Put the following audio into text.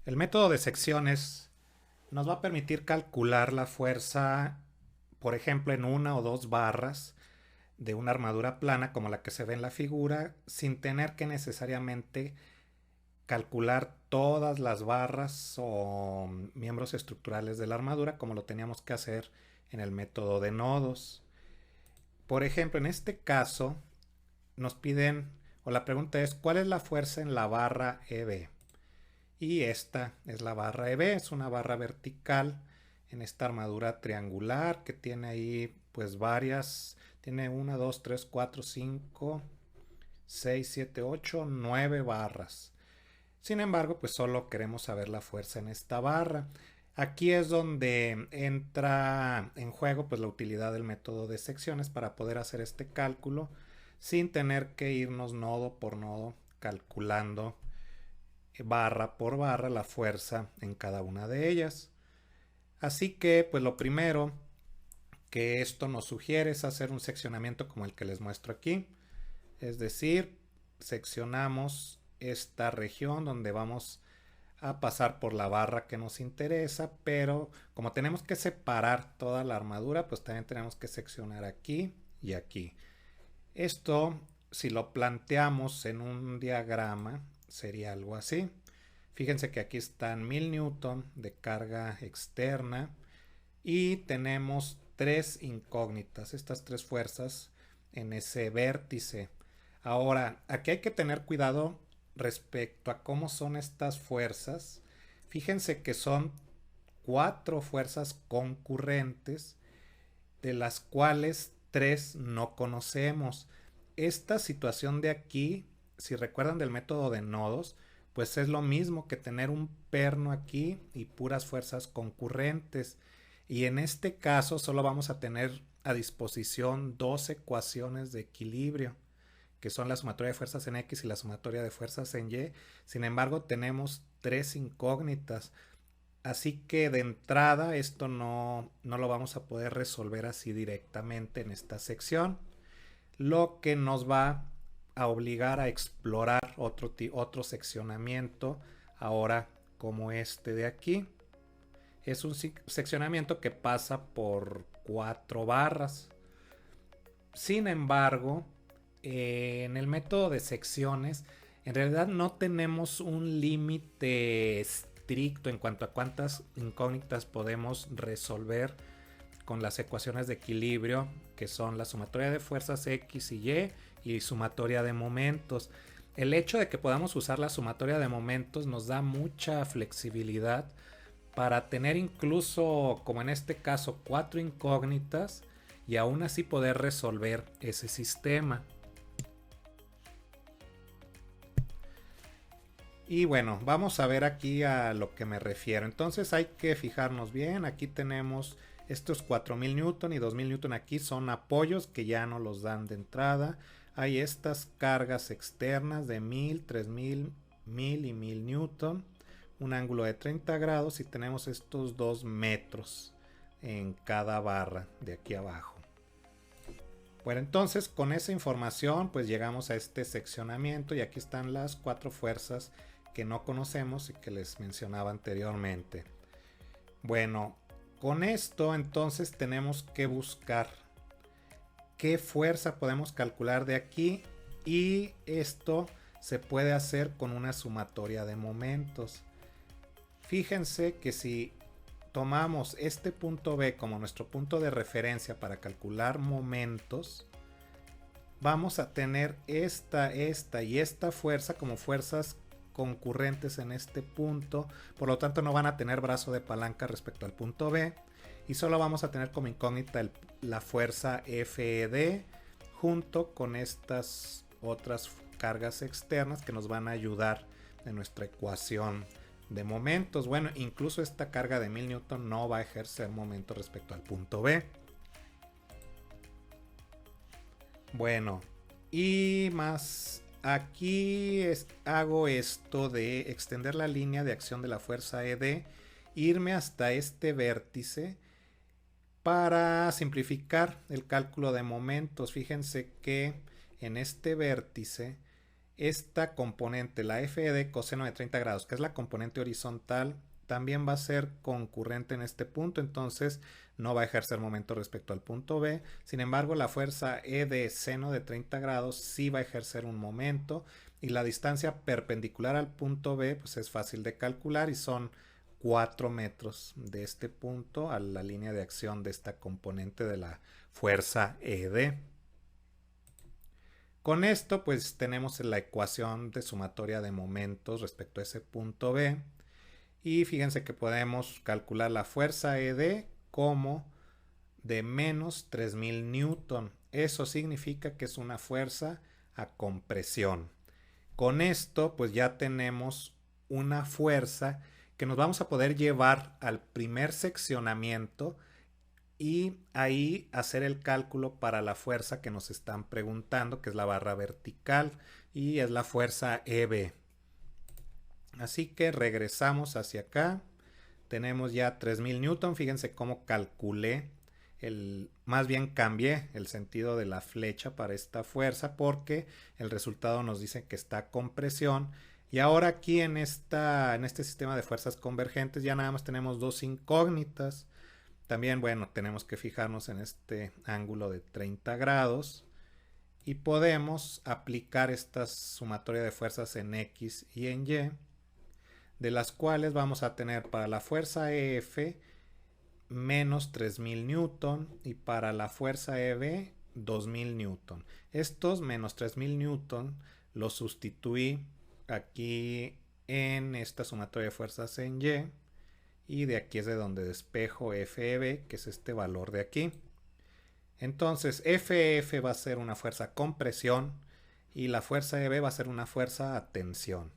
El método de secciones nos va a permitir calcular la fuerza, por ejemplo, en una o dos barras de una armadura plana como la que se ve en la figura, sin tener que necesariamente calcular todas las barras o miembros estructurales de la armadura como lo teníamos que hacer en el método de nodos. Por ejemplo, en este caso nos piden, o la pregunta es, ¿cuál es la fuerza en la barra EB? Y esta es la barra EB, es una barra vertical en esta armadura triangular que tiene ahí pues varias, tiene 1, 2, 3, 4, 5, 6, 7, 8, 9 barras. Sin embargo, pues solo queremos saber la fuerza en esta barra. Aquí es donde entra en juego pues la utilidad del método de secciones para poder hacer este cálculo sin tener que irnos nodo por nodo calculando barra por barra la fuerza en cada una de ellas. Así que pues lo primero que esto nos sugiere es hacer un seccionamiento como el que les muestro aquí. Es decir, seccionamos esta región donde vamos a pasar por la barra que nos interesa, pero como tenemos que separar toda la armadura, pues también tenemos que seccionar aquí y aquí. Esto, si lo planteamos en un diagrama, sería algo así. Fíjense que aquí están 1000 newton de carga externa y tenemos tres incógnitas, estas tres fuerzas en ese vértice. Ahora, aquí hay que tener cuidado respecto a cómo son estas fuerzas. Fíjense que son cuatro fuerzas concurrentes, de las cuales tres no conocemos. Esta situación de aquí, si recuerdan del método de nodos, pues es lo mismo que tener un perno aquí y puras fuerzas concurrentes. Y en este caso solo vamos a tener a disposición dos ecuaciones de equilibrio, que son la sumatoria de fuerzas en X y la sumatoria de fuerzas en Y. Sin embargo, tenemos tres incógnitas. Así que de entrada esto no lo vamos a poder resolver así directamente en esta sección, lo que nos va a obligar a explorar otro seccionamiento ahora como este de aquí. Es un seccionamiento que pasa por cuatro barras. Sin embargo, en el método de secciones, en realidad no tenemos un límite estricto en cuanto a cuántas incógnitas podemos resolver con las ecuaciones de equilibrio, que son la sumatoria de fuerzas X y sumatoria de momentos. El hecho de que podamos usar la sumatoria de momentos nos da mucha flexibilidad para tener incluso, como en este caso, cuatro incógnitas y aún así poder resolver ese sistema. Y bueno, vamos a ver aquí a lo que me refiero. Entonces hay que fijarnos bien. Aquí tenemos estos 4000 newton y 2000 newton aquí son apoyos que ya no los dan de entrada. Hay estas cargas externas de 1000, 3000, 1000 y 1000 newton. Un ángulo de 30 grados y tenemos estos 2 metros en cada barra de aquí abajo. Bueno, entonces con esa información pues llegamos a este seccionamiento y aquí están las cuatro fuerzas que no conocemos y que les mencionaba anteriormente. Bueno, con esto entonces tenemos que buscar qué fuerza podemos calcular de aquí y esto se puede hacer con una sumatoria de momentos. Fíjense que si tomamos este punto B como nuestro punto de referencia para calcular momentos, vamos a tener esta y esta fuerza como fuerzas concurrentes en este punto, por lo tanto no van a tener brazo de palanca respecto al punto B y solo vamos a tener como incógnita la fuerza FED junto con estas otras cargas externas que nos van a ayudar en nuestra ecuación de momentos. Bueno, incluso esta carga de 1000 newton no va a ejercer momento respecto al punto B. Bueno, y más aquí hago esto de extender la línea de acción de la fuerza ED, irme hasta este vértice para simplificar el cálculo de momentos. Fíjense que en este vértice esta componente, la f de coseno de 30 grados, que es la componente horizontal, también va a ser concurrente en este punto, entonces no va a ejercer momento respecto al punto B. Sin embargo, la fuerza E de seno de 30 grados sí va a ejercer un momento, y la distancia perpendicular al punto B pues es fácil de calcular y son 4 metros de este punto a la línea de acción de esta componente de la fuerza ED. Con esto pues tenemos la ecuación de sumatoria de momentos respecto a ese punto B, y fíjense que podemos calcular la fuerza ED como de menos 3000 newton. Eso significa que es una fuerza a compresión. Con esto pues ya tenemos una fuerza que nos vamos a poder llevar al primer seccionamiento y ahí hacer el cálculo para la fuerza que nos están preguntando, que es la barra vertical y es la fuerza EB. Así que regresamos hacia acá. Tenemos ya 3000 newton. Fíjense cómo calculé, más bien cambié el sentido de la flecha para esta fuerza porque el resultado nos dice que está con presión. Y ahora aquí en este sistema de fuerzas convergentes ya nada más tenemos dos incógnitas. También, bueno, tenemos que fijarnos en este ángulo de 30 grados y podemos aplicar esta sumatoria de fuerzas en X y en Y, de las cuales vamos a tener para la fuerza EF menos 3000 newton y para la fuerza EB 2000 newton. Estos menos 3000 newton los sustituí aquí en esta sumatoria de fuerzas en y de aquí es de donde despejo FEB, que es este valor de aquí. Entonces FF va a ser una fuerza con presión y la fuerza EB va a ser una fuerza a tensión.